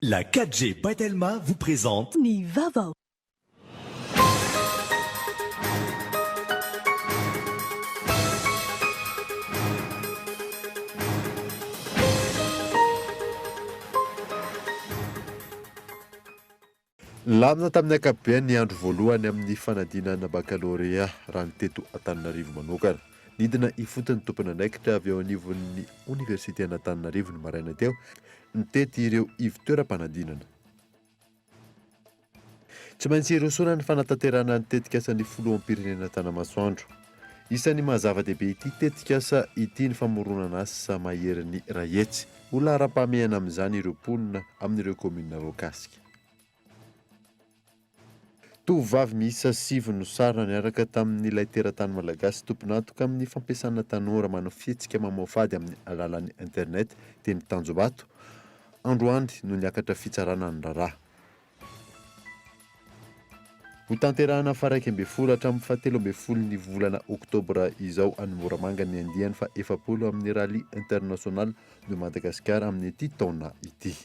La 4G Batelma vous présente Ni Vavo. Lamina tamin'ny ankapobeny ny andro voalohany amin'ny fanadinana bakalorea raha ny teto Antananarivo manokana. Nidina ifotony tompona andraikitra avy eo anivon'ny Oniversité an'Antananarivo ny maraina teo nitety ireo ivon-toeram-panadinana. Tsy maintsy rosoana ny fanatanterana ny tetikasa ny filoham-pirenena Tanamasoandro. Isan'ny mahazava-dehibe ity tetikasa ity ny famoronana asa maherin'ny Rahetsy. Olona ara-pahamehana amin'izany ireo mponina amin'ireo komina roakasika. Tovovavy miisa 7 no sarina niaraka tamin'ilay teratany malagasy tomponantoka amin'ny fampiasana tanora manao fihetsika mamaofady amin'ny alalan'ny internet teny Tanjobato. Androany no niakatra fitsarana ny raharaha. Ho tanterahana faraika ambin'ny folo hatramin'ny 17 ny volana oktobra izao any Moramanga ny andiany fa 70 amin'ny rally international de Madagasikara amin'ny ity taona ity.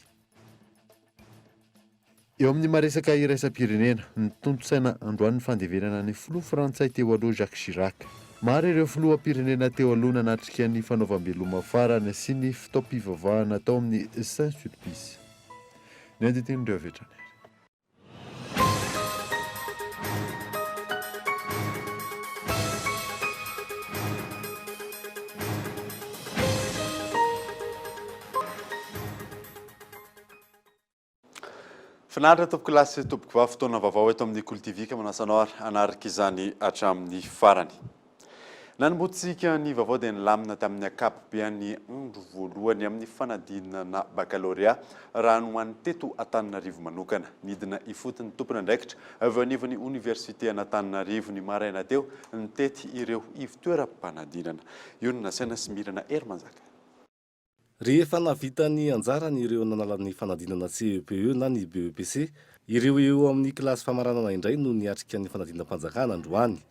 Eo amin'ny maresaka iraisam-pirenena, ny tontosana androany ny fandevenana ny filoha frantsay teo aloha Jacques Chirac. Maro ireo filoham-pirenena teo aloha nanatrika ny fanaovam-beloma farany sy ny fitaom-pivavahana tao amin'ny Saint-Sulpice. Ny anditin'ireo avetrany. Finaritra tompoko lasy tompoko vavy fotoana vaovao eto amin'ny Kultivika manasanao anaraka izany hatramin'ny farany. Nanombotsika ny vaovao dia nilamina tamin'ny ankapobeny andro voalohany amin'ny fanadinana bakalorea raha no an'ny teto Antananarivo manokana. Nidina ifotony tompona andraikitra avy anivon'ny Oniversité an'Antananarivo ny maraina teo nitety ireo ivon-toeram-panadinana. Io no nasaina sy mirana Hermanzaka. Rehefa navita ny anjarany ireo nanala ny fanadinana CEPE na ny BEPC, ireo eo amin'ny kilasy famaranana indray no niatrika ny fanadinam-panjakana androany.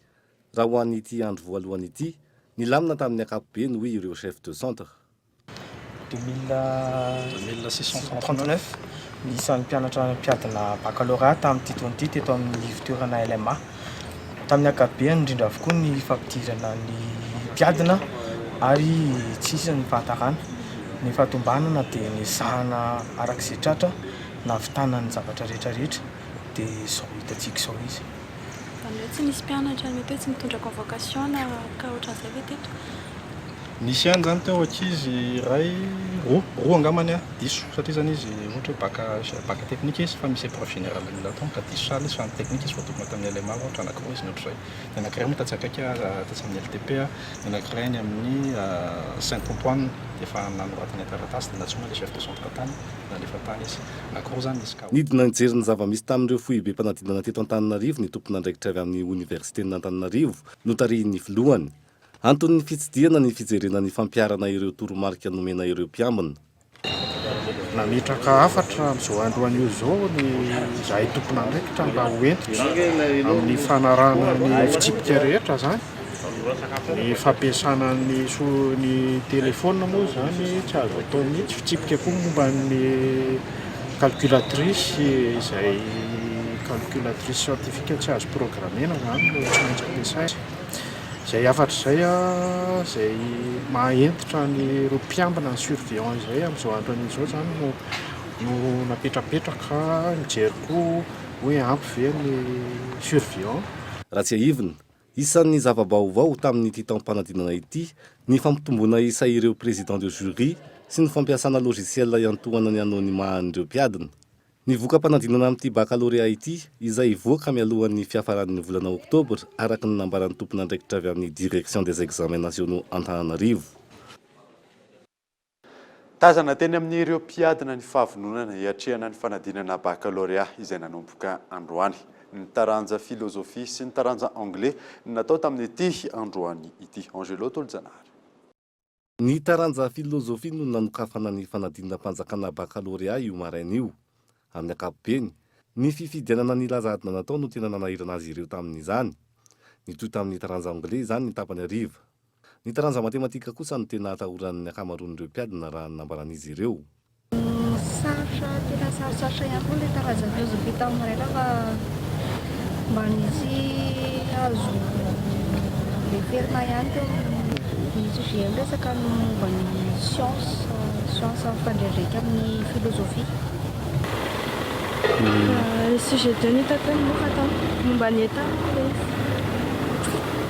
Raha ho an'ity andro voalohany ity, nilamina tamin'ny ankapobeny hoy ireo chef de centre. 2639 isan'ny mpianatra mpiadina baccalauréat tamin'ity taona ity teto amin'ny ivon-toerana LMA. Tamin'ny ankapobeny indrindra avokoa ny fampidirana ny mpiadina ary tsisy ny fahatarana. Ny fahatombanana dia ny sahana arak'izay tratra na vitana ny zavatra rehetrarehetra dia izao hitantsika izao izy. Izany hoe tsy nisy mpianatra mety hoe tsy mitondra convocation na ka ohatran'izay ve teto? Nisy ihany zany teo ankizy iray roa angamany diso satria zany izy ohatra hoe baka teknika izy fa misy épreuve générale mila atao ka diso sahala izy fa ny teknika izy voatokana tamin'ny LMA ohatra anankiroa izy ny ohatr'izay. Ny anankiray moa tatsakaiky tatsy amin'ny LTP, ny anankiray ny amin'ny Saint-Antoine dia efa nanoratany taratasy dia natsoma ilay chef de centre tany nalefa tany izy. Anankiroa zany izy ka. Nidina nijery ny zava-misy tamin'ireo foibe mpanadinana teto Antananarivo ny tompona andraikitra avy amin'ny Oniversité n'Antananarivo no tarihiny filohany. Antony ny fitsidihana ny fijerena ny fampiarana ireo toromarika nomena ireo mpiambina. Nametraka hafatra amin'izao androan'io izao ny izahay tompona andraikitra mba hoentitra amin'ny fanarahana ny fitsipika rehetra zany. Ny fampiasana ny telefona moa zany tsy azo atao mihitsy, fitsipika koa momba ny calculatrice izay calculatrice scientifique tsy azo programmena zany no tsy maintsy ampiasaina. Izay afatra izay izay mahentitra ny ireo mpiambina ny surveillant izay amin'izao androan'izao zany no napetrapetraka mijery koa hoe ampy ve ny surveillant. Raha tsy aivina, isan'ny zava-baovao tamin'ity taom-panadinana ity ny fampitomboana isa ireo président de jury sy ny fampiasana logiciel iantohana ny anonymahan'ireo mpiadina. Ny voka-panadinana amin'ity baccalauréat ity izay voaka mialohan'ny fiafaran'ny volana oktobra araka ny nambaran'ny tompona andraikitra avy amin'ny direction des examens nationaux Antananarivo. Tazana teny amin'ireo mpiadina ny fahavononana hiatrehana ny fanadinana baccalauréat izay nanomboka androany. Ny taranja filozofia sy ny taranja anglais natao tamin'ity androany ity. Angelo Toljanary. Ny taranja filozofia no nanokafana ny fanadinam-panjakana baccalauréat io maraina io. Amin'ny ankapobeny, ny fifidianana ny lazadina natao no tena nanahirana azy ireo tamin'izany. Ny toy tamin'ny taranja anglais zany ny tapany ariva. Ny taranja matematika kosa no tena atahoran'ny akamaroan'ireo mpiadina raha nambaran'izy ireo. Sary lavitra tena sarosarotra ihany koa ilay karazana azo vita amin'ireny fa mba nisy azo leferina ihany teo misy GM resaka momba ny science mifandrendreka amin'ny filozofia. Sujet 2 ny hitako hoe mokatao momba ny entana ilay izy.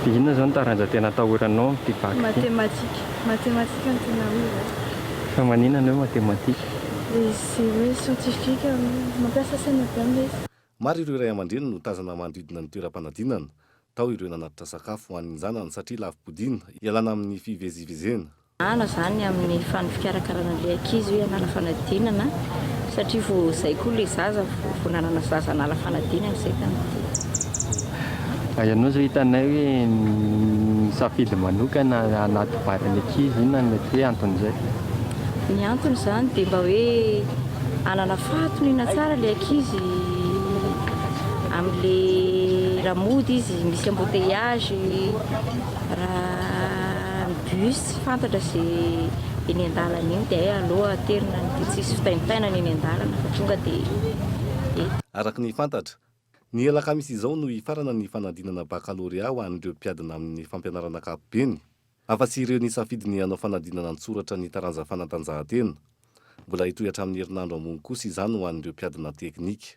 Dia inona zao ny taranja tena atahoranao amin'ity bac ity? Matematika no tena hoe. Fa maninona hoe matematika? Izy hoe scientifique mampiasa saina be amin'ilay izy. Maro ireo ray aman-dreny no tazana manodidina ny toeram-panadinana. Tao ireo nanatitra sakafo ho an'ny zanany satria lafim-podina ialana amin'ny fivezivezena. Ana zany amin'ny fikarakarana ilay ankizy hoe hanala fanadinana satria vao izay koa ilay zaza vao nanana zaza hanala fanadinana izay tany. Ianao zao hitanay hoe misafidy manokana anaty vary ny ankizy, inona no mety hoe anton'izay? Ny antony zany dia mba hoe hanana fahatonina tsara ilay ankizy amin'ilay raha mody izy misy embouteillage raha bus fantatra izay eny an-dalana iny dia aloha aterina ny tsisy fitaintainana eny an-dalana fa tonga dia Araka ny fantatra, ny alakamisy izao no hifarana ny fanadinana baccalauréat ho an'ireo mpiadina amin'ny fampianarana ankapobeny. Afa-tsy ireo ny safidy ny hanao fanadinana an-tsoratra ny taranja fanatanjahantena. Mbola hitohatra amin'ny herinandro ambony kosa izany ho an'ireo mpiadina teknika.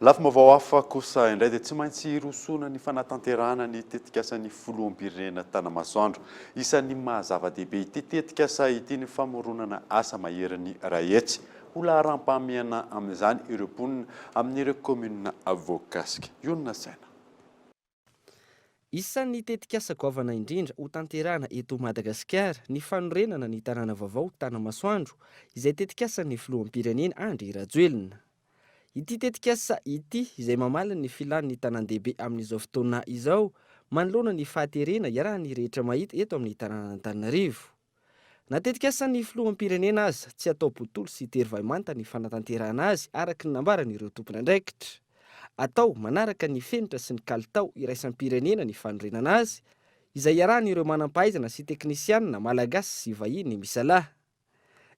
Lafim-baovao hafa kosa indray dia tsy maintsy rosoana ny fanatanterahana ny tetikasan'ny filoham-pirenena Tanamasoandro. Isan'ny mahazava-dehibe ity tetikasa ity ny famoronana asa mahery Rahetsy. Ola aram-pahamehana amin'izany ireo mponina amin'ireo komina voakasika. Iona saina. Isan'ny tetikasa goavana indrindra ho tanterahana eto Madagasikara ny fanorenana ny tanàna vaovao Tanamasoandro izay tetikasan'ny filoham-pirenena Andry Rajoelina. Ity tetikasa ity izay mamala ny filan'ny tanan-dehibe amin'izao fotoana izao manoloana ny fahaterena iarahan'ny rehetra mahita eto amin'ny tanàna Antananarivo. Natetikasan'ny filoham-pirenena azy tsy atao botolo sy tery-vaimanta ny fanatanterahana azy araka ny nambaran'ireo tompon'andraikitra. Atao manaraka ny fenitra sy ny kalitao iraisam-pirenena ny fanorenana azy izay iarahan'ireo manam-pahaizana sy teknisianina malagasy sy vahiny misalaha.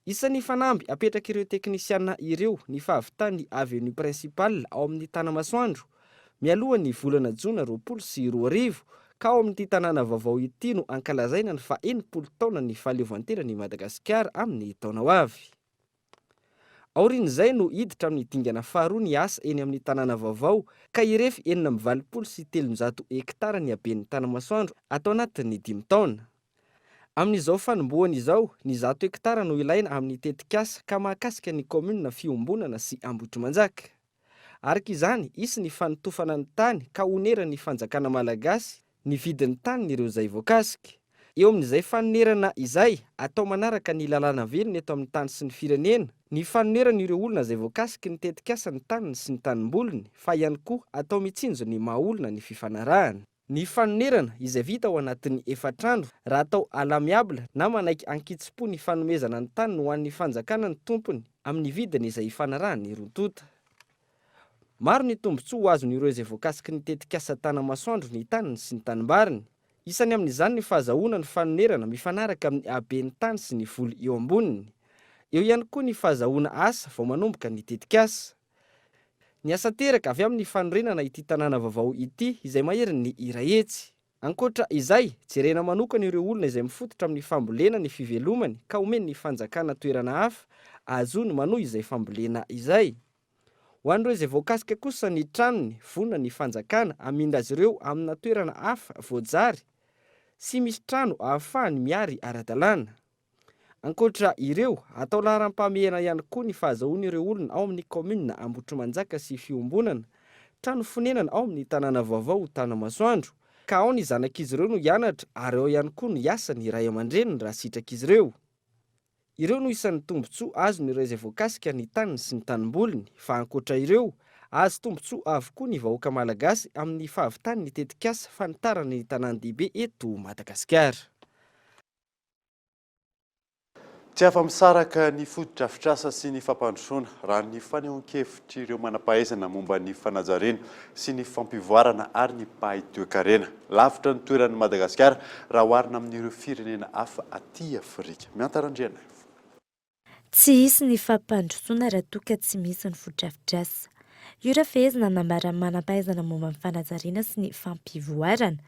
Isan'ny fanamby apetraka ireo teknisianina ireo ny fahavitany avenue principale ao amin'ny Tanamasoandro mialohan'ny volana Jona 2024 ka ao amin'ity tanàna vaovao ity no ankalazaina ny fa 80 taona ny fahaleovantenan'i Madagasikara amin'ny taona ho avy. Aorian'izay no hiditra amin'ny dingana faharoa ny asa eny amin'ny tanàna vaovao ka irefy 420 sy 300 hektara ny haben'ny Tanamasoandro atao anatin'ny 5 taona. Amin'izao fanombohana izao, ny 100 hektara no ilaina amin'ny tetikasa ka mahakasika ny komuna Fiombonana sy Ambohitrimanjaka. Araka izany, isy ny fanotofana ny tany ka onera ny fanjakana malagasy ny vidin'ny tanin'ireo izay voakasika. Eo amin'izay fanonerana izay, atao manaraka ny lalàna velona eto amin'ny tany sy ny firenena, ny fanoneran'ireo olona izay voakasika ny tetikasa ny taniny sy ny tanimbolony, fa ihany koa atao mitsinjo ny maha-olona ny fifanarahana. Ny fanonerana izay vita ao anatin'ny efatrandro raha atao alamiabla na manaiky ankitsim-po ny fanomezana ny tany ho an'ny fanjakana ny tompony amin'ny vidiny izay hifanarahany rontota. Maro ny tombontsoa ho azon'ireo izay voakasika ny tetikasa Tanamasoandro ny taniny sy ny tanimbariny. Isany amin'izany ny fahazahoana ny fanonerana mifanaraka amin'ny haben'ny tany sy ny voly eo amboniny. Eo ihany koa ny fahazahoana asa vao manomboka ny tetikasa. Ny asa teraka avy amin'ny fanorenana ity tanàna vaovao ity izay mahery ny Rahetsy. Ankoatra izay, jerena manokana ireo olona izay mifototra amin'ny fambolena ny fivelomany ka omeny ny fanjakana toerana hafa ahazony manohy izay fambolena izay. Ho an'ireo izay voakasika kosa ny tranony, vonona ny fanjakana amindra azy ireo amina toerana hafa voajary sy misy trano ahafahany miary ara-dalàna. Ankoatra ireo, atao laharam-pahamehana ihany koa ny fahazahoan'ireo olona ao amin'ny komuna Ambohitrimanjaka sy Fiombonana, trano fonenana ao amin'ny tanàna vaovao Tanamasoandro, ka ao ny zanak'izy ireo no hianatra ary ao ihany koa no hiasa ny ray aman-dreniny raha sitrak'izy ireo. Ireo no isan'ny tombontsoa azon'ireo izay voakasika ny taniny sy ny tanimbolony, fa ankoatra ireo, azo tombontsoa avokoa ny vahoaka malagasy amin'ny fahavitany ny tetikasa fanitarana ny tanàn-dehibe eto Madagasikara. Tsy afa-misaraka ny fotodrafitrasa sy ny fampandrosoana raha ny fanehoan-kevitry ireo manam-pahaizana momba ny fanajariana sy ny fampivoarana ary ny pahi-toekarena. Lavitra ny toeran'i Madagasikara raha oharina amin'ireo firenena hafa aty Afrika. Miantarandriana. Tsy hisy ny fampandrosoana raha toka tsy misy ny foto-drafitrasa. Io raha fehezina nambarany manam-pahaizana momba ny fanajariana sy ny fampivoarana.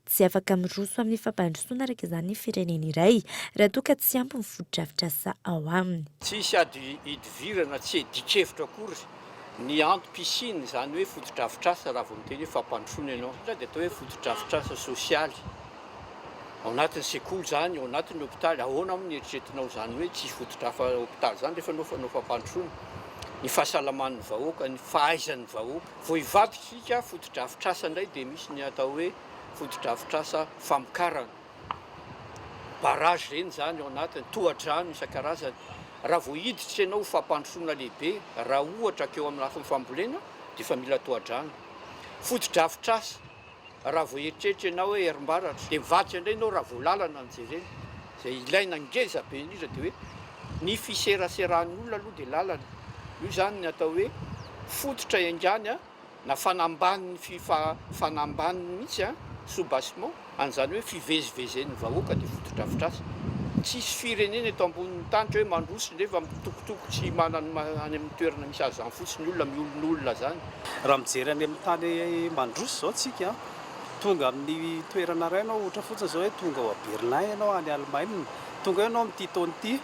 Tsy afaka miroso amin'ny fampandrosoana araka izany ny firenena iray raha toka tsy ampy ny foto-drafitrasa ao aminy. Tsisy ady hidivirana, tsy dikevitra akory ny antom-pisiny izany hoe foto-drafitrasa raha vao miteny hoe fampandrosoana ianao. Dia atao hoe foto-drafitrasa sosialy. Ao anatin'ny sekoly zany, ao anatin'ny hôpitaly, ahoana amin'ny eritreretinao izany hoe tsisy foto-drafa hôpitaly izany rehefa fanao fampandrosoana. Ny fahasalaman'ny vahoaka, ny fahaizan'ny vahoaka. Vao hivadika isika foto-drafitrasa indray dia misy ny atao hoe foto-drafitrasa famokarana. Barrage ireny izany ao anatiny, tohadrano isan-karazany. Raha vao hiditra ianao fampandrosoana lehibe, raha ohatra keo amin'ny lafiny fambolena, dia efa mila tohadrano. Foto-drafitrasa, raha vao eritreritra ianao hoe herim-baratra, dia mivadika indray ianao raha vao lalana anjereny. Izay ilaina ngeza be indrindra dia hoe ny fiseraseran'ny olona aloha dia lalana. Io zany ny atao hoe fototra haingany na fanambaniny fanambaniny mihitsy soubassement, an'izany hoe fivezivezen'ny vahoaka dia foto-drafitrasa. Tsisy firenena eto ambonin'ny tany hoe mandroso nefa mitokotoko tsy manany any amin'ny toerana misy azy zany fotsiny olona miolon'olona zany. Raha mijery any amin'ny tany mandroso zao tsika, tonga amin'ny toerana iray ianao ohatra fotsiny zao hoe tonga ao a Berlin ianao any Allemagne, tonga ianao amin'ity taon'ity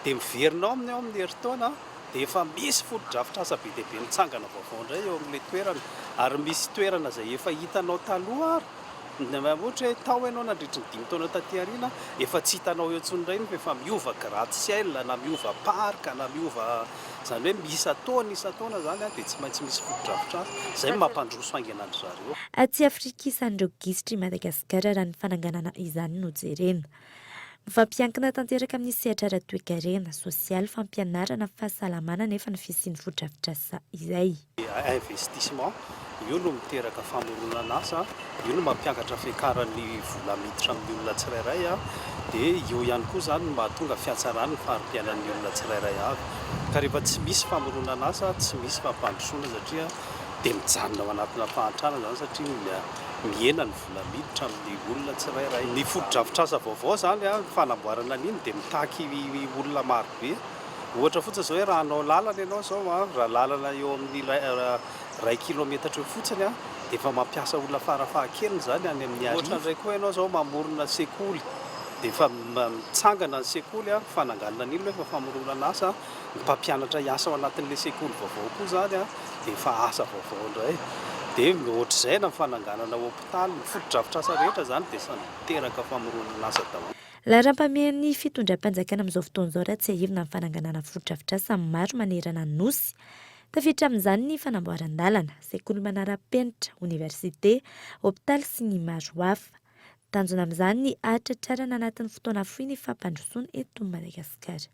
dia miverinao amin'ny heritaona dia efa misy foto-drafitrasa be dia be mitsangana vaovao indray eo amin'ilay toerana, ary misy toerana izay efa hitanao taloha ary. Ohatra hoe tao ianao nandritra ny 5 taona taty aoriana, efa tsy hitanao eo intsony indray fa efa miova gratte-ciel na miova parc na miova, izany hoe isa taona zany dia tsy maintsy misy foto-drafitrasa. Izay mampandroso hainganandry zareo. Aty Afrika isan'ireo gisitry Madagasikara raha ny fananganana izany no jerena. Mifampiankina tanteraka amin'ny sehatra ara-toe-karena, sosialy, fampianarana, fahasalamana nefa ny fisian'ny foto-drafitrasa izay. Investissement, io no miteraka famoronana asa, io no mampiakatra fiakaran'ny vola miditra amin'ny olona tsirairay, dia io ihany koa zany no mahatonga fiatsarany ny farim-piainan'ny olona tsirairay avy. Ka rehefa tsy misy famoronana asa, tsy misy fampandrosoana satria dia mijanona ao anatina fahantrana zany satria mihena ny vola miditra amin'ny olona tsirairay. Ny foto-drafitrasa vaovao zany fanamboarana an'iny dia mitaky olona maro be. Ohatra fotsiny zao hoe raha hanao lalana ianao zao, raha lalana eo amin'ny 1 kilometatra eo fotsiny dia efa mampiasa olona farafahakeliny zany any amin'ny ary. Ohatra indray koa ianao zao mamorona sekoly, dia efa mitsangana ny sekoly fananganana an'iny efa famoronana asa, ny mpampianatra hiasa ao anatin'ilay sekoly vaovao koa zany dia efa asa vaovao indray. Dia ohatr'izay na fananganana hôpitaly, ny foto-drafitrasa rehetra zany dia samy miteraka famoronana asa daholo. Laharam-pamehan'ny fitondram-panjakana amin'izao fotoan'izao raha tsy ahivina amin'ny fananganana foto-drafitrasa maro manerana ny nosy. Tafiditra amin'izany ny fanamboaran-dalana, sekoly manara-penitra, oniversite, hôpitaly sy ny maro hafa. Tanjona amin'izany ny ahatratrarana anatin'ny fotoana fohy ny fampandrosoana eto Madagasikara.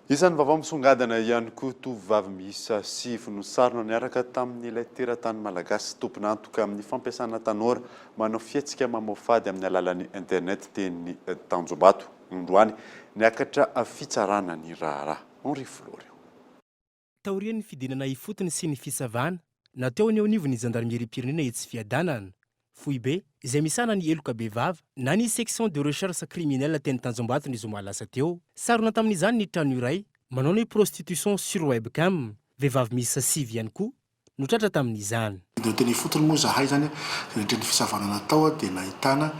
Isan'ny vaovao misongadina ihany koa tovovavy miisa 7 no sarona niaraka tamin'ilay teratany malagasy tomponantoka amin'ny fampiasana tanora manao fihetsika mamofady amin'ny alalan'ny internet teny Tanjombato. Androany niakatra fitsarana ny raharaha. Henri Florio. Taorian'ny fidinana ifotony sy ny fisavana natao ny anivon'ny gendarmerie pirenena etsy fiadanana. Fohy be izay misana ny eloka bevava na ny section de recherche criminelle teny Tanjombato ny zoma lasa teo. Sarona tamin'izany ny trano iray manao ny prostitution sur webcam. Vehivavy miisa 7 ihany koa no tratra tamin'izany. Dia teny fotony moa zahay zany rehetra ny fisavana natao dia nahitana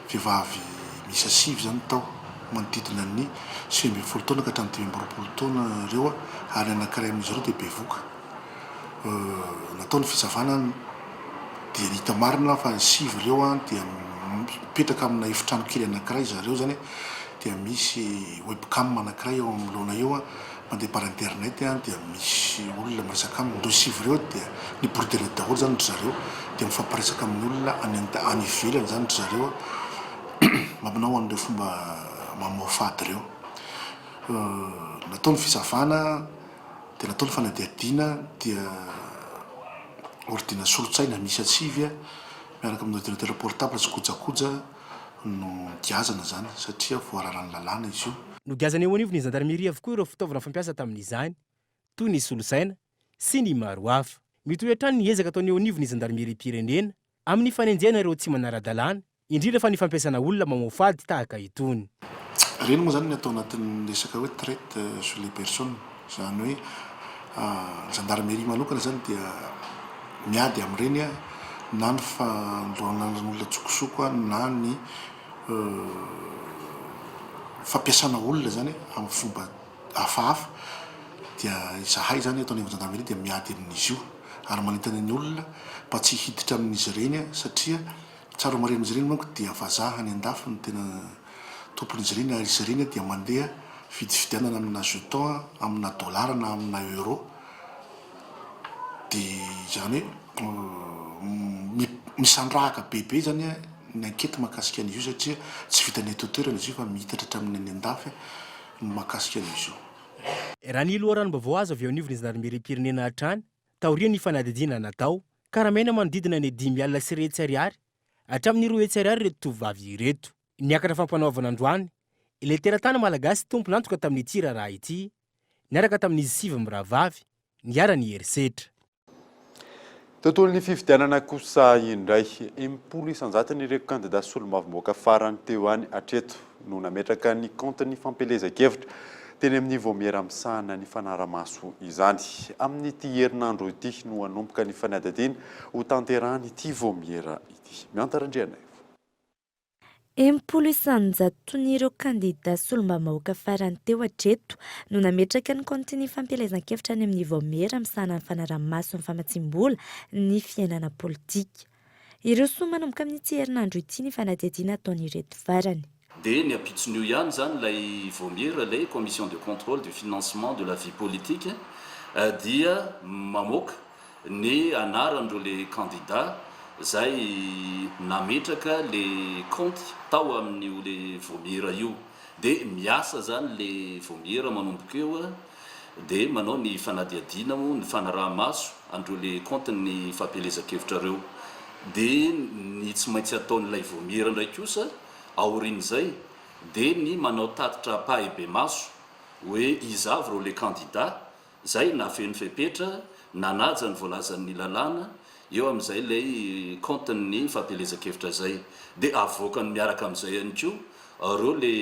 vehivavy miisa 7 zany tao manodidina ny 20 taona ka hatramin'ny 20 taona ireo ary anankiray amin'izy ireo dia bevoka. Natao ny fisavana dia hita marina fa 7 ireo dia mipetraka amina efitrano kely anankiray zareo zany dia misy webcam anankiray eo amin'ny lona eo mandeha par internet dia misy olona miresaka amindreo 7 ireo dia ny bordele daholo zany zareo dia mifampiresaka amin'ny olona any ivelany zany zareo manao an'ireo fomba mamofady ireo. Natao ny fisavana dia natao ny fanadihadiana dia ordina solotsaina misy atsivy miaraka amin'ny ordinateur portable sy kojakoja no giazana zany satria voararany lalàna izy io. No giazana eo anivon'ny gendarmerie avokoa ireo fitaovana fampiasa tamin'izany toy ny solosaina sy ny maro hafa. Mitohy hatrany ny ezaka ataony eo anivon'ny gendarmerie pirenena amin'ny fanenjehana ireo tsy manara-dalàna indrindra fa ny fampiasana olona mamofady tahaka itony. reny moa zany ny atao anatin'ny resaka hoe traite sur les personnes zany hoe gendarmerie manokana zany dia miady amin'ireny a na ny fandroanan'olona tsokosoko na ny fampiasana olona zany amin'ny fomba hafahafa dia izahay zany atao ny gendarmerie dia miady amin'izy io ary manentana ny olona mba tsy hiditra amin'izy ireny satria tsara maren'izy ireny manko dia vazaha ny andafy ny tena tompon'izy ireny ary izy ireny dia mandeha fidifidianana amina jeton amina dollara na amina euro dia zany hoe misandrahaka bebe zany ny ankety mahakasika an'izy io satria tsy vitany eto toerana izy io fa mihitatra amin'ny any andafy mahakasika an'izy io. Raha ny loharanom-baovao azo avy eo anivon'ny gendarmerie-pirenena hatrany taoria ny fanadihadiana natao karamena manodidina ny 5 sy 3 hetsy hatramin'ny 2 hetsy ireto tovovavy ireto. Niakatra fampanaovana androany ilay teratany malagasy tompo nantoka tamin'ny ity raharaha ity niaraka tamin'izy 7 mirahavavy niara-ny herisetra. Tontolon'ny fifidianana kosa indray 10 isanjaton'ireo candidat solombavamboaka farany teo any hatreto no nametraka ny compte-ny fampelezan-kevitra teny amin'ny voamiera misahana ny fanaramaso izany. Amin'ity herinandro ity no hanomboka ny fanadihadiana ho tanterahany ity voamiera ity. Miantarandriana. 10 isanjaton'ireo kandida solombavamboaka farany teo hatreto no nametraka ny compte-ny fampelezan-kevitra any amin'ny voamiera misahana ny fanaramaso ny famatsim-bola ny fiainana politika. Ireo soa manomboka amin'ity herinandro ity ny fanadihadiana ataon'ireto farany. Dia ny ampitson'io ihany zany lay voamiera lay commission de contrôle du financement de la vie politique dia mamoaka ny anaran'ireo le candidat zay nametraka le compte tao amin'io le voamiera io dia miasa zany le voamiera manomboka eo dia manao ny fanadihadiana mo ny fanaraha-maso andreo le compte ny fampelezan-kevitra reo dia ny tsy maintsy ataon'ilay voamiera ndraiky kosa aorin'izay dia ny manao tatitra pahabe maso hoe izavy reo le candidat zay na feno fepetra nanaja ny voalazan'ny lalàna eo amin'izay lay compte ny fampelezan-kevitra zay dia avoakany miaraka amin'izay ihany koa reo le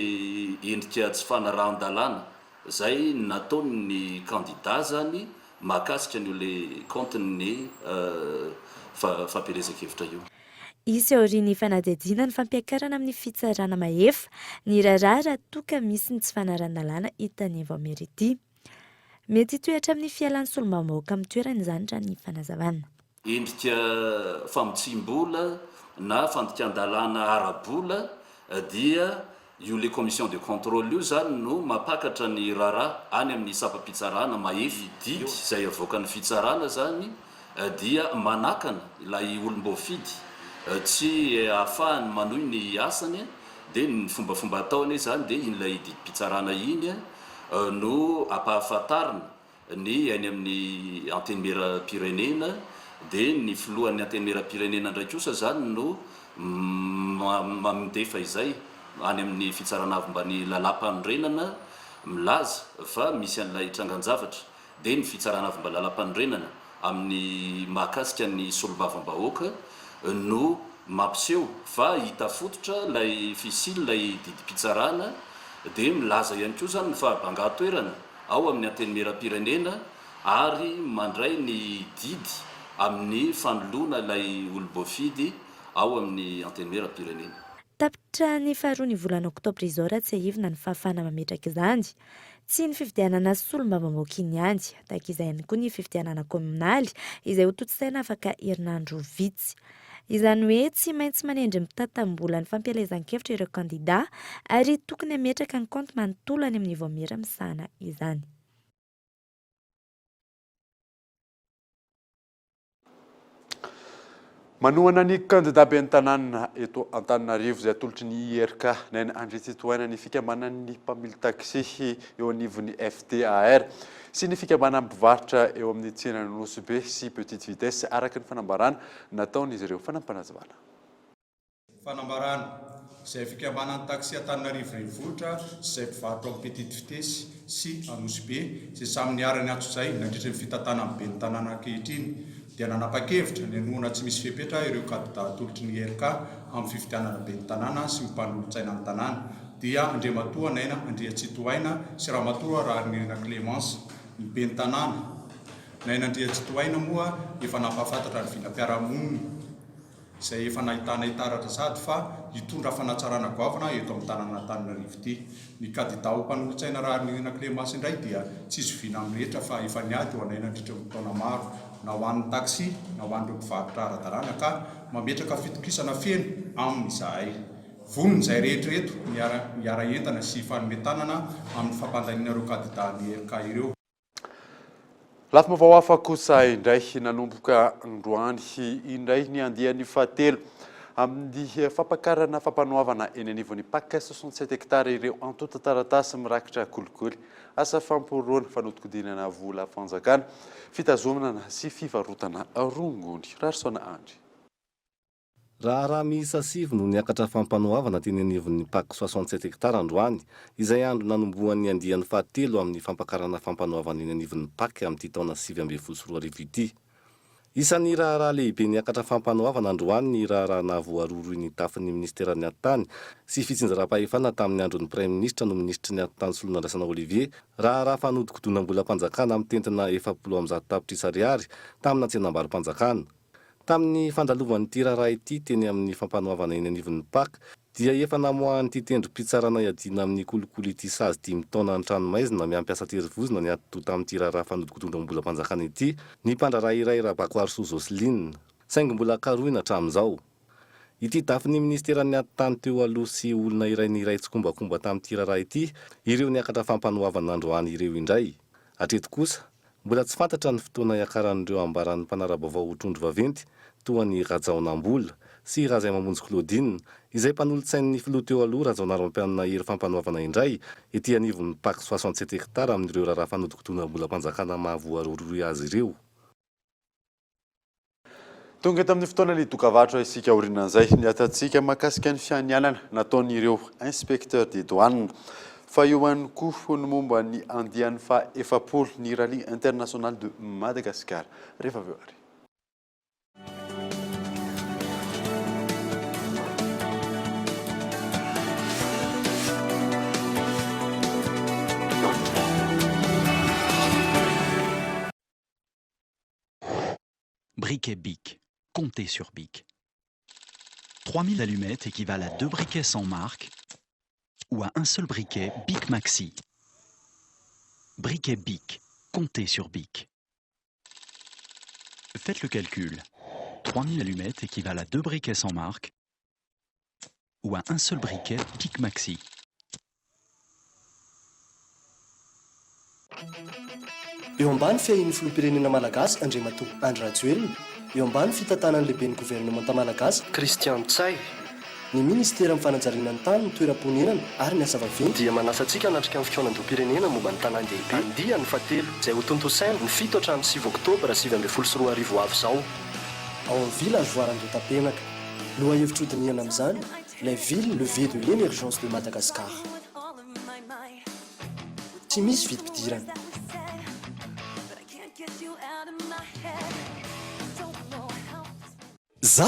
endrika tsy fanarahan-dalàna zay nataony candidat zany mahakasika an'io le compte ny fampelezan-kevitra io. Izy aorian'ny fanadihadiana ny fampiakarana amin'ny fitsarana mahefa ny raharaha toka misy ny tsy fanaran-dalàna hitany voamiera ity. Mety hitoetra amin'ny fialan'ny solombavamboaka amin'ny toerana izany raha ny fanazavana. Endrika famotsim-bola na fandikan-dalàna ara-bola dia io le commission de contrôle io zany no mapakatra ny raharaha any amin'ny sapam-pitsarana mahefy didy izay avoakan'ny fitsarana zany dia manakana ilay olom-boafidy tsy ahafahany manohy ny asany dia ny fombafomba ataony zany dia in'ilay didim-pitsarana iny no ampahafantarina ny any amin'ny antenimera-pirenena dia ny filohan'ny antenimera-pirenena ndraiky kosa zany no mandefa izay any amin'ny fitsarana avy mbany lalam-panorenana milaza fa misy an'ilay trangan-javatra dia ny fitsarana avy mba lalam-panorenana amin'ny mahakasika ny solombavambahoaka no mampiseho fa hita fototra lay fisily lay didim-pitsarana dia milaza ihany koa zany ny fahabanga-toerana ao amin'ny antenimera-pirenena ary mandray ny didy amin'ny fanoloana lay olo-boafidy ao amin'ny antenimera-pirenena. Tapitra ny faharoa ny volana oktobra izao raha tsy ahivina ny fahafahana mametraka izany. Tsy ny fifidianana solombavamboaka iny ihany, tahaka izay ihany koa ny fifidianana kominaly izay ho toto-saina afaka herinandro vitsy. Izany hoe tsy maintsy manendry mitantam-bola ny fampelezan-kevitra ireo candidat ary tokony hametraka ny compte manontolo any amin'ny voamiera misahana izany. Manohana ny candidat ben'ny tanàna eto Antananarivo izay atolotry ny IRK nainy andritsitohaina ny fikambanan'ny mpamily taxi eo anivon'ny FTAR sy ny fikambanan'ny mpivarotra eo amin'ny tsenan'ny Nosy be sy petite vitesse araka ny fanambarana nataon'izy ireo fanampanazavana. Fanambarana izay fikambanan'ny taxi Antananarivo renivohitra izay mpivarotra amin'ny petite vitesse sy Nosy be izay samy niarany atso izay nandritra ny fitantanana amin'ny ben'ny tanàna ankehitriny dia nanapa-kevitra ny anohana tsy misy fepetra ireo candidat atolotry ny IRK amin'ny fifidianana ben'ny tanàna sy ny mpanolontsaina amin'ny tanàna dia Andriamatoa naina Andriatsitoaina sy Ramatoa Rahanirina Clémence ny ben'ny tanàna. Naina Andriatsitoaina moa efa nampahafantatra ny vinam-piarahamonina izay efa nahitana hitaratra sady fa hitondra fanatsarana goavana eto amin'ny tanàna Antananarivo ity. Ny kandida ho mpanolontsaina Rahanirina Clémence indray dia tsisy vina amin'rehetra fa efa niady ho anaina nandritra ny taona maro, na ho an'ny taxi na ho an'ireo mpivarotra ara-dalàna ka mametraka fitokisana feno amin'izahay. Vonony izay rehetrareto miara entana sy fanometanana amin'ny fampandaniana ireo kandida ny RK ireo. Lafy vaovao hafa kosa indray nanomboka androany indray ny andian'ny fahatelo amin'ny fampakarana fampanoavana eny anivon'ny paka 67 hectares ireo antota taratasy mirakitra kolikoly asa famporoana fanodikodinana vola fanjakana fitazomana sy fivarotana rongony. Rarsona Andry. Raha miisa sivy no niakatra fampanoavana teny anivon'ny paka 67 hectares androany, izay andro nanomboan'ny andian'ny fahatelo amin'ny fampakarana fampanoavana eny anivon'ny paka amin'ity taona 2024 ity. Isan'ny raharaha lehibe niakatra fampanoavana androany ny raharaha nahavoaroro ny tafin'ny ministeran'ny antany sy fitsinjaram-pahefana tamin'ny andron'ny Prime Ministre no ministry ny antany solona Andrasana Olivier, raharaha fanodikodonam-bolam-panjakana amin'ny tentina 700 tapitrisa ariary tamin'ny tsenam-barim-panjakana. Tamin'ny fandalovan'ity raharaha ity teny amin'ny fampanoavana eny anivon'ny paka dia efa namoahan'ity tendrom-pitsarana iadina amin'ny kolikoly ity sazy 5 taona ny tranomaizina miampiasa terivozina ny atoto tamin'ity raharaha fanodikodonam-bolam-panjakana ity ny mpandraraha iray Rabakoarso Joseline, saingy mbola karohina hatramin'izao. Ity tafin'ny ministeran'ny antany teo aloha sy olona iray niray tsikombakomba tamin'ity raharaha ity ireo niakatra fampanoavana androany ireo indray. Hatreto kosa mbola tsy fantatra ny fotoana iakaran'ireo ambaran'ny mpanara-baovao ho trondro vaventy toa ny Rajaonambola sy Razay Mamonjy Claudine izay mpanolontsain'ny filoha teo aloha Rajaonarompianina hery fampanoavana indray ety anivon'ny paka 67 hectares amin'ireo raharaha fanodikodonam-bolam-panjakana mahavoaroroy azy ireo. Tonga tamin'ny fotoana ny dokavatra isika orinan'izay niatantsika mahakasika ny fianianana nataon'ireo inspecteur des douanes fa eo ihany koa ny momba ny andian'ny fa-efapolo ny rallye international de Madagascar. Rehefa aveo ary. Briquet BIC. Comptez sur BIC. 3000 allumettes équivalent à 2 briquets sans marque ou à un seul briquet BIC Maxi. Briquet BIC. Comptez sur BIC. Faites le calcul. 3000 allumettes équivalent à 2 briquets sans marque ou à un seul briquet BIC Maxi. Eo ambany fiahin'ny filoham-pirenena malagasy Andriamatoa Andry Rajoelina, eo ambany fitantanan'ny lehiben'ny gouvernemanta malagasy Christian Tsay, ny ministera amin'ny fanajariana ny tany, ny toeram-ponenana ary ny asa vaventy dia manasa antsika hanatrika amin'ny fionan-dom-pirenena momba ny tanàn-dehibe andian'ny fahatelo izay ho tontosaina ny 7 hatramin'ny 7 oktobra 2024 avy izao ao amin'ny village voaran-dotam-penaka. Loha hevitra-hodinihana amin'izany, la ville levée de l'émergence de Madagascar. Tsy misy vidim-pidirana. Za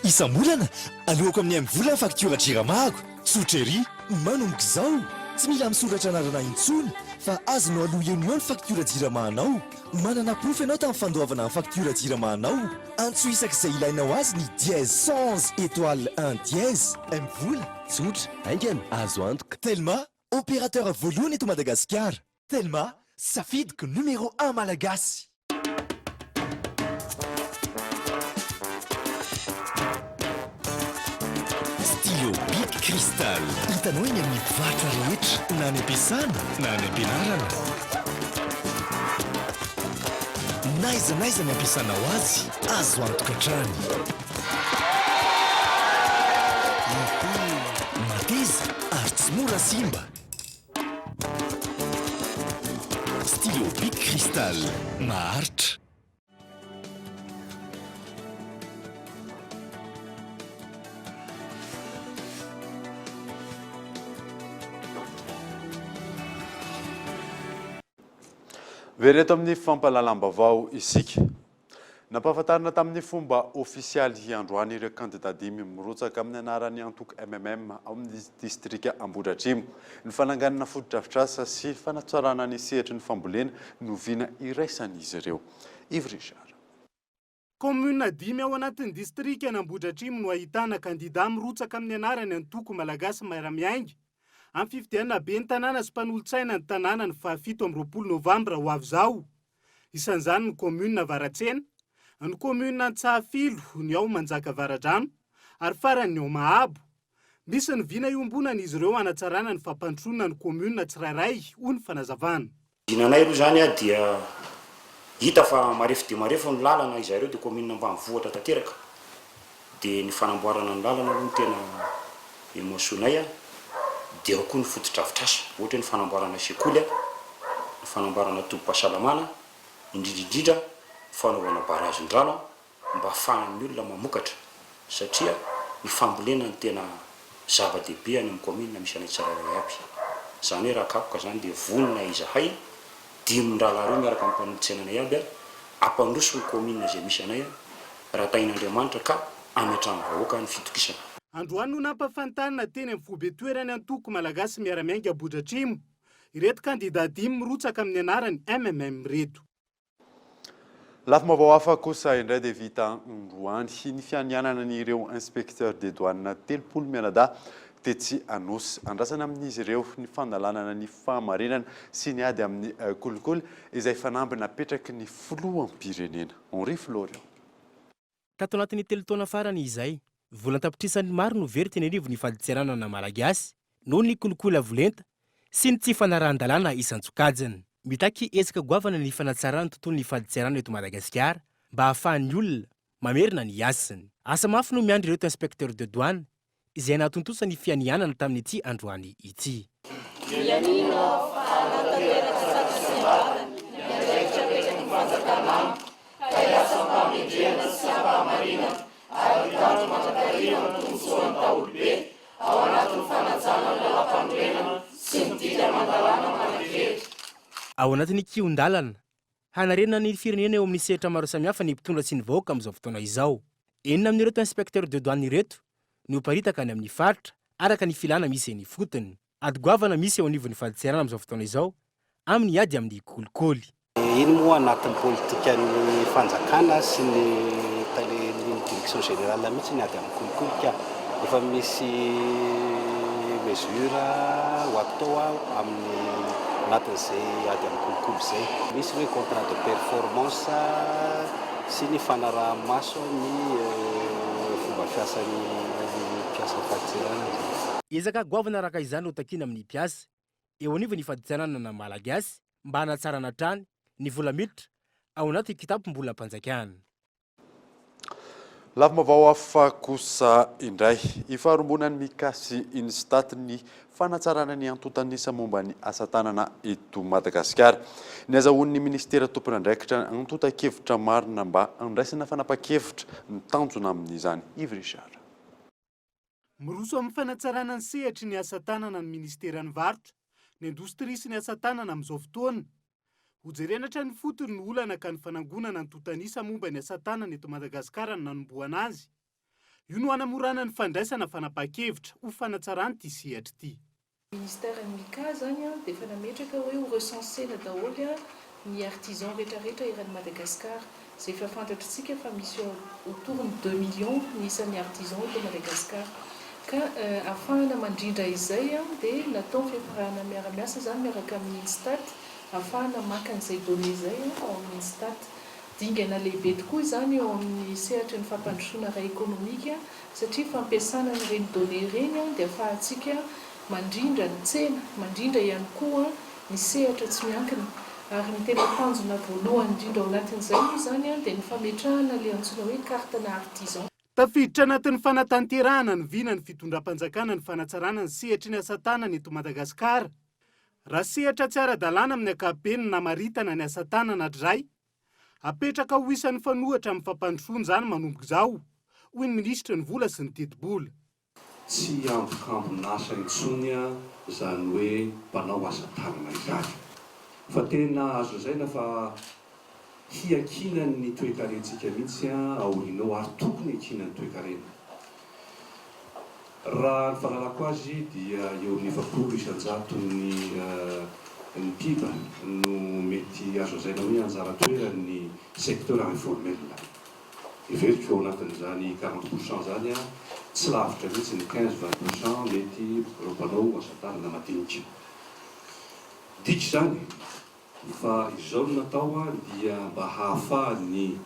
isambolana aloako amin'ny vola ny faktura jiramago tsotra ery manomboka izao tsy mila misoratra anarana intsony fa azonao aloha eo ny faktura jiramanao manana proof ianao tamin'ny fandoavana ny faktura jiramanao antso isak'izay ilainao azy ny dièse 100 étoile 1 dièse mivola tsotra aingana azo antoka Telma opérateur voalohany eto Madagasikara. Telma safidiko numéro 1 malagasy. Stylo Bic Cristal. Hitanao eny amin'ny mpivarotra rehetra na any am-piasana na any am-pianarana. Naiza ny ampiasanao azy azo antoka hatrany. Mateza ary tsy mora simba. Stylo Bic Cristal maharitra. Vereto amin'ny fampalalam-baovao isika. Nampahafantarina tamin'ny fomba ofisialy androany ireo candidat dimy mirotsaka amin'ny anarany antoko MMM ao amin'ny distrika Ambohidratrimo. Ny fananganana foto-drafitrasa sy fanatsarana ny sehatry ny fambolena noviana iraisan'izy ireo. Yves Richard. Komuna dimy ao anatin'ny distrika Ambohidratrimo no ahitana kandida mirotsaka amin'ny anarany antoko malagasy miara-miaingy. Amin'ny fifidianana be ny tanàna sy mpanolo-tsaina ny tanàna ny 7 Novambra ho avy izao. Isan'izany ny komuna Varatsena, ny komuna Antsahafilo ny ao Manjaka Varadrano ary farany ny ao Mahabo. Misy ny vina iombonan'izy ireo hanatsarana ny fampandrosoana ny komuna tsirairay ho ny fanazavana. Dinanay aloha zany dia hita fa marefo dia marefo ny lalana izareo dia komuna ambanivohitra tanteraka. Dia ny fanamboarana ny lalana aloha tena emosionnay dia ao koa ny foto-drafitrasa, ohatra ny fanamboarana sekoly, ny fanamboarana tobim-pahasalamana, indrindrindrindra fanaovana barazin-drano mba ahafahan'ny olona mamokatra satria ny fambolena ny tena zava-dehibe any amin'ny komuna misy anay tsirairay aby. Zany hoe raha kapoka zany dia vonona izahay dimy rahalahy miaraka amin'ny mpanolo-tsainanay aby ampandroso ny komuna izay misy anay raha tahin'Andriamanitra ka ametrahany vahoaka ny fitokisana. Androany no nampahafantarina teny amin'ny fobe-toerany antoko malagasy miara-miaingy Ambohidratrimo ireto kandida dimy mirotsaka amin'ny anarany MMM reto. Lafim-baovao hafa kosa indray dia vita Androany ny fianianana ireo inspecteur des douanes 30 mianadahy tetsy Anosy. Andrasana amin'izy ireo ny fandalanana ny fahamarinana sy ny ady amin'ny kolikoly izay fanamby napetraky ny filoham-pirenena. Henri Florian. Tato anatin'ny 3 taona farany izay, vola tapitrisany maro no very teny arivo ny faditseranana malagasy noho ny kolikoly avolenta sy ny tsy fanarahan-dalàna isan-tsokajiny. Mitaky ezaka goavana ny fanatsarana tontolo ny faditserana eto Madagasikara mba ahafahan'ny olona mamerina ny asany. Asa mafy no miandry ireto inspecteur de douane izay nahatontosa ny fianianana tamin'ny ity androany ity. Ao anatin'ny kion-dalana, hanarena ny firenena eo amin'ny sehatra maro samihafa ny mpitondra sy ny vahoaka amin'izao fotoana izao. Enina amin'ireto inspecteur de douane ireto no paritaka any amin'ny faritra araka ny filana misy ny fotony. Ady goavana misy eo anivon'ny faditserana amin'izao fotoana izao amin'ny ady amin'ny kolikoly. Iny moa anatin'ny politika ny fanjakana sy ny direction générale mihitsy ny ady amin'ny kolikoly ka efa misy mesure ho atao amin'ny anatin'izay ady amin'ny kolikoly izay. Misy hoe contrat de performance sy ny fanaraha-maso ny fomba fiasan'ny mpiasa faditserana. Ezaka goavana araka izany ho takiana amin'ny mpiasa eo anivon'ny faditserana na malagasy mba hanatsarana trany ny vola miditra ao anaty kitapom-bolam-panjakana. Lafim-baovao hafa kosa indray ifaharombonany mikasy Instat ny fanatsarana ny antotanisa momba ny asa tanana eto Madagasikara. Ny azahoan'ny ministera tompona andraikitra antotan-kevitra marina mba andraisana fanapa-kevitra ny tanjona amin'izany. Yves Richard. Miroso amin'ny fanatsarana ny sehatry ny asa tanana ny ministeran'ny varotra, ny indostria sy ny asa tanana amin'izao fotoana. Hojerenatra ny fotony ny olana ka ny fanangonana ny totanisa momba ny asa tanana eto Madagasikara no nanomboana azy. Io no hanamorana ny fandraisana fanapa-kevitra ho fanatsarana ity sehatra ity. Ministère MICA zany dia efa nametraka hoe ho recensena daholo ny artisan rehetrarehetra eran'ny Madagasikara. Izay efa fantatritsika fa misy autour ny 2 millions ny isan'ny artisan eto Madagasikara. Ka ahafahana mandrindra izay dia natao fiafarana miara-miasa zany miaraka amin'ny Instat ahafahana maka an'izay données izay ao amin'ny Instat. Dingana lehibe tokoa izany eo amin'ny sehatra ny fampandrosoana ara ekonomika satria fampiasana ireny données ireny dia ahafahantsika mandrindra ny tsena, mandrindra ihany koa ny sehatra tsy miankina. Ary ny tena tanjona voalohany indrindra ao anatin'izay izany dia ny fametrahana ilay antsoina hoe kartana artisan. Tafiditra anatin'ny fanatanterahana ny vina ny fitondram-panjakana ny fanatsarana ny sehatry ny asa tanana eto Madagasikara. Raha sehatra tsy ara-dalàna amin'ny ankapobeny namaritana ny asa tanana iray, apetraka ho isan'ny fanohatra amin'ny fampandrosoana izany manomboka izao, hoy ny minisitra ny vola sy ny teti-bola. Tsy ambokambon'asa intsony izany hoe mpanao asa tanana izany. Fa tena azo zaina fa hiakina ny toe-karentsika mihitsy aolinao ary tokony akina ny toe-karena. Raha ny fahalalako azy dia eo amin'ny 20 isan-jato ny piba no mety azo azaina hoe anjara toerany secteur informel. Everiko eo anatin'izany 40% zany tsy lavitra mihitsy ny 15-20% mety rompanao asatanana madinika. Ditry zany fa izao no natao dia mba hahafahan'ny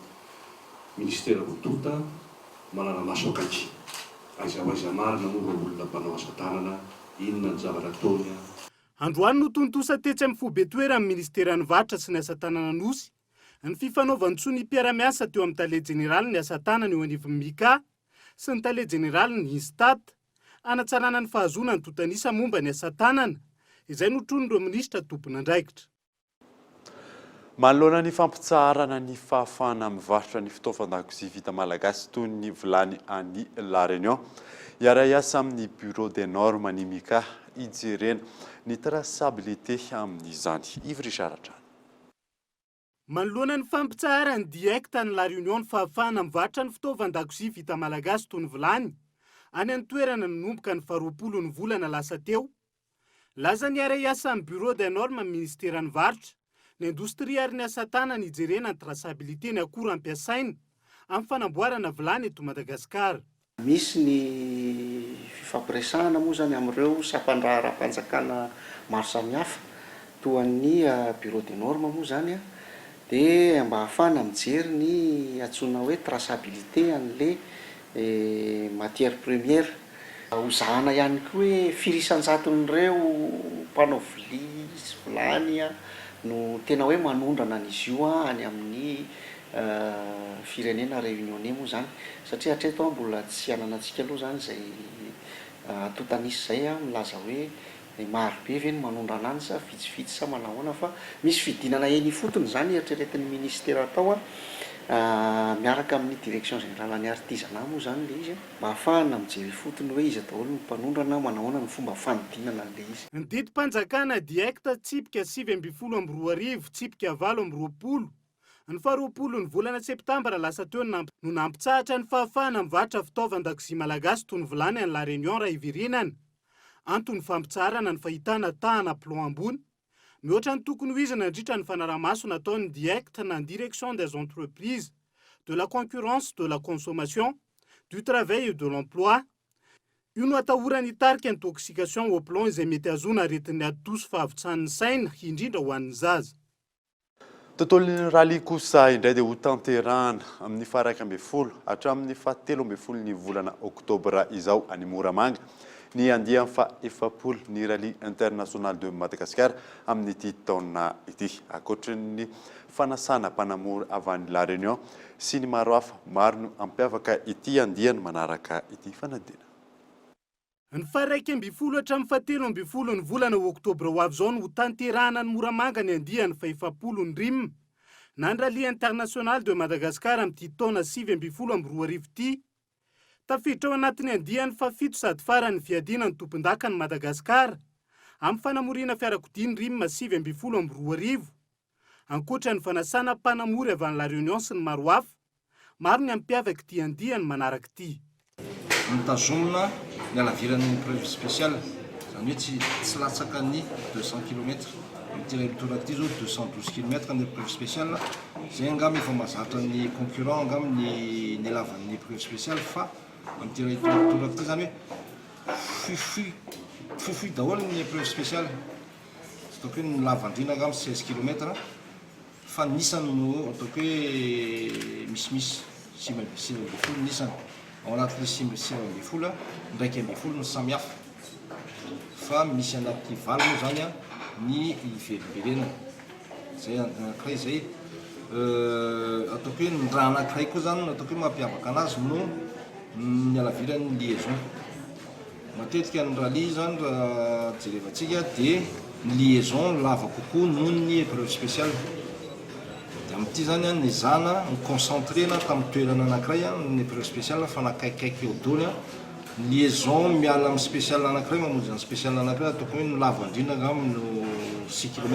ministera voadota manana maso akaiky. Aiza marina moa olona mpanao asa tanana, inona ny zavatra ataony. Androany no tontosa tetsy amin'ny Fobetoera amin'ny ministeran'ny varotra sy ny asa tanana nosy ny fifanaovan'ny ny mpiara-miasa teo amin'ny tale jeneraly ny asa tanana eo anivon'ny Mika sy ny tale jeneraly ny Instat anatsarana ny fahazona ny totanisa momba ny asa tanana izay notron'ireo minisitra tompon'andraikitra. Manoloana ny fampitsarana ny fahafahana mivarotra ny fitaovan-dakozia vita malagasy toy ny vilany any La Réunion, iara-iasa amin'ny bureau des normes ny Mika ijerena ny traçabilité amin'izany. Ivry Saratra. Manoloana ny fampitsarana ny direkta ny La Réunion ny fahafahana mivarotra ny fitaovan-dakozia vita malagasy toy ny vilany any amin'ny toerana nanomboka ny 20 ny volana lasa teo. Laza ny iara-iasa amin'ny bureau des normes ministeran'ny varotra ny indostria ary ny asa tanana ijerena ny traçabilité ny akora ampiasaina amin'ny fanamboarana vilany eto Madagasikara. Misy ny fifampiresahana moa zany amin'ireo sampandraharam-panjakana maro samihafa toa ny bureau des normes moa zany dia mba hahafana mijery ny antsoina hoe traçabilité an'le matière première. Hozahana ihany koa hoe firisan-jaton'ireo mpanao vilia sy vilany no tena hoe manondrana an'izy io any amin'ny firenena réunionnais moa zany satria hatreto mbola tsy ananantsika aloha zany zay totanisy zay milaza hoe marobe ve ny manondrana any sa vitsivitsy sa manahoana fa misy fidinana eny fotony zany eritreretin'ny ministera atao miaraka amin'ny direction générale ny artisanat moa zany le izy mba hahafahana mijery fotony hoe izy daholo ny mpanondrana manahoana ny fomba fanodinana le izy. Ny didim-panjakana direkta tsipika 7/12 tsipika 7/20 ny 20 ny volana septambra lasa teo no nampitsahatra ny fahafahana mivarotra fitaovan-dakozia malagasy toy ny vilany any La Réunion raha ivirinana antony fampitsarana ny fahitana tahana plomb ambony. Mihoatra ny tokony ho izy nandritra ny fanaramaso nataon'ny directe na direction des entreprises, de la concurrence, de la consommation, du travail et de l'emploi. Io no atahorany hitarika ny toxication au plomb izay mety azona aretin'ny atoso fahavitsan'ny saina indrindra ho an'ny zaza. Tontolon'ny rally kosa indray dia ho tanterahana amin'ny 11 hatramin'ny 17 ny volana oktobra izao any Moramanga. Ny andiany fa 70 ny rally international de Madagascar amin'ny ity taona ity. Ankoatran'ny fanasana mpanamora avy any La Réunion sy ny maro hafa maro no ampiavaka ity andiany manaraka ity fanadina. Ny 11 hatramin'ny 17 ny volana oktobra ho avy izao no ho tanterahana ny Moramanga ny andiany fa 70 ny RIM na ny rally international de Madagascar amin'ity taona 7/12 ity. Tafiditra ao anatin'ny andiany fa 7 sady farany fiadina ny tompon-daka ny Madagasikara amin'ny fanamorina fiarakodia ny RIM 7/12. Ankoatra ny fanasana mpanamory avy any La Réunion sy ny maro hafa, maro ny ampiavaka ity andiany manaraka ity. Mitazomina ny alaviran'ny preuve spéciale, zany hoe tsy latsaka ny 200 km. Amin'ity retour ity zao 212 km ny preuve spéciale. Zay angamba efa mahazatra ny concurrent angamba ny elavan'ny preuve spéciale fa amin'ity retour ity zany hoe fuifuy daholo ny preuve spéciale. Ataoko hoe ny lavandrina angamba 16 km fa nisany no ataoko hoe misimisy 6 nisany. Ao anatin'ny 6 ndraiky 10 ny samihafa fa misy anaty valo moa zany ny iverimberenana zay anankiray zay ataoko hoe ny raha anankiray koa zany ataoko hoe mampiavaka anazy no ny alaviran'ny liaison. Matetika ny rally zany raha jerevantsika dia ny liaison lava kokoa noho ny épreuve spéciale. Amin'ity zany ny zana ny concentré na tamin'ny toerana anankiray ny épreuve spéciale fa nakaikaiky eo daholo liaison miala amin'ny spécial anankiray mamonjy ny spécial anankiray ataoko hoe ny lavandrina angamba no 6 km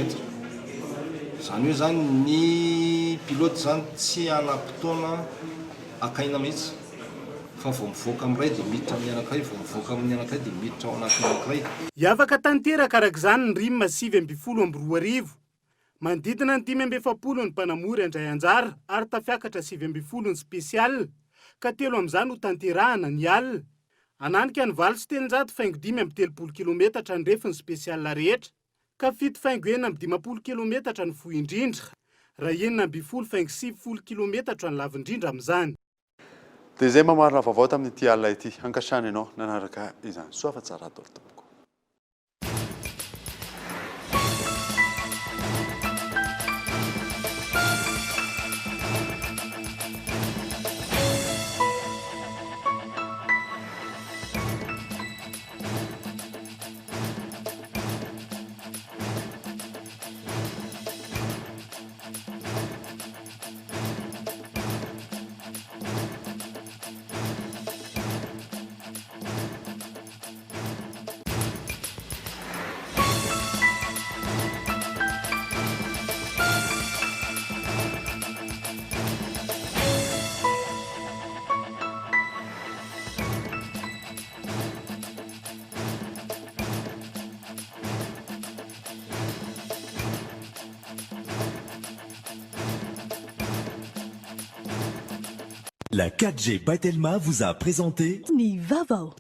Izany hoe zany ny pilote zany tsy anam-potoana akaina mihitsy fa vao mivoaka amin'ray dia miditra amin'ny anankiray, vao mivoaka amin'ny anankiray dia miditra ao anatin'ny anankiray. Hiavaka tanteraka arak'izany ny rim 7:20 manodidina ny 5:70 ny mpanamory andray anjara ary tafiakatra 7:20 ny spesial ka 3 amin'izany ho tanterahana ny alina. Ananika ny 700 faingo 5:30 kilometatra ny refiny spesial rehetra ka 7 faingo 4:50 kilometatra ny fohy indrindra raha 9:20 faingo 7 kilometatra ny lavindrindra amin'izany. Dia izay mamarina vaovao tamin'ity alina ity, hankasitrana ianao nanaraka izany soa fa tsara atao tompoko. La 4G by Telma vous a présenté Ni Vavao.